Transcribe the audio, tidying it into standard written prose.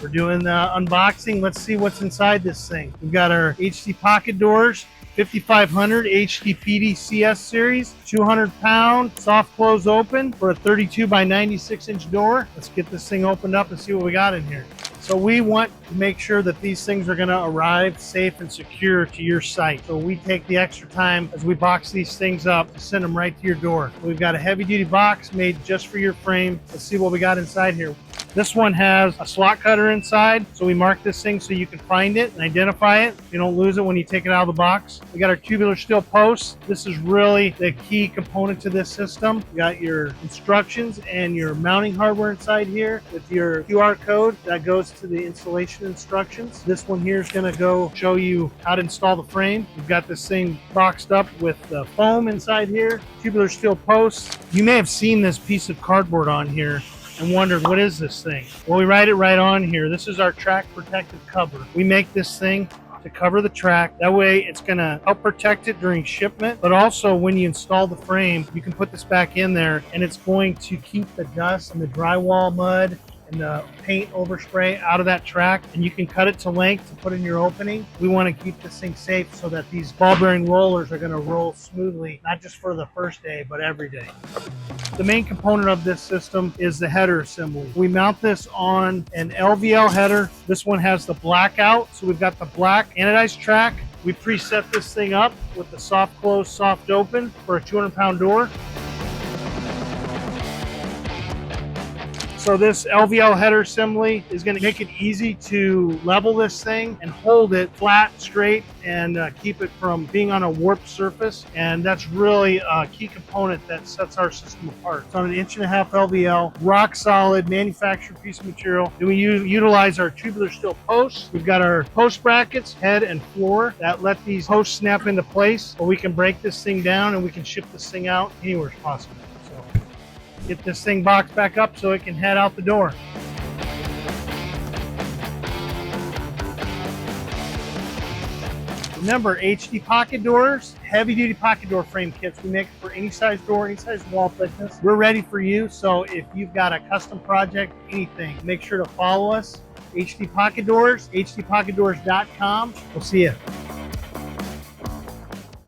We're doing the unboxing. Let's see what's inside this thing. We've got our HD pocket doors, 5500 HDPDC Series, 200-pound soft close open for a 32 by 96 inch door. Let's get this thing opened up and see what we got in here. So we want to make sure that these things are going to arrive safe and secure to your site. So we take the extra time as we box these things up to send them right to your door. We've got a heavy duty box made just for your frame. Let's see what we got inside here. This one has a slot cutter inside, so we mark this thing so you can find it and identify it. You don't lose it when you take it out of the box. We got our tubular steel posts. This is really the key component to this system. You got your instructions and your mounting hardware inside here with your QR code that goes to the installation instructions. This one here is going to go show you how to install the frame. We've got this thing boxed up with the foam inside here, tubular steel posts. You may have seen this piece of cardboard on here and wondered, what is this thing? Well, we write it right on here. This is our track protective cover. We make this thing to cover the track. That way it's going to help protect it during shipment, but also when you install the frame, you can put this back in there and it's going to keep the dust and the drywall mud and the paint overspray out of that track, and you can cut it to length to put in your opening. We want to keep this thing safe so that these ball bearing rollers are going to roll smoothly, not just for the first day, but every day. The main component of this system is the header assembly. We mount this on an LVL header. This one has the Blackout, so we've got the black anodized track. We preset this thing up with the soft close, soft open for a 200-pound door. So this LVL header assembly is going to make it easy to level this thing and hold it flat, straight, and keep it from being on a warped surface. And that's really a key component that sets our system apart. It's on an 1.5" LVL, rock solid, manufactured piece of material. Then we utilize our tubular steel posts. We've got our post brackets, head and floor, that let these posts snap into place, or we can break this thing down and we can ship this thing out anywhere possible. Get this thing boxed back up so it can head out the door. Remember, HD pocket doors, heavy duty pocket door frame kits. We make it for any size door, any size wall thickness. We're ready for you. So if you've got a custom project, anything, make sure to follow us. HD Pocket Doors, hdpocketdoors.com. We'll see you.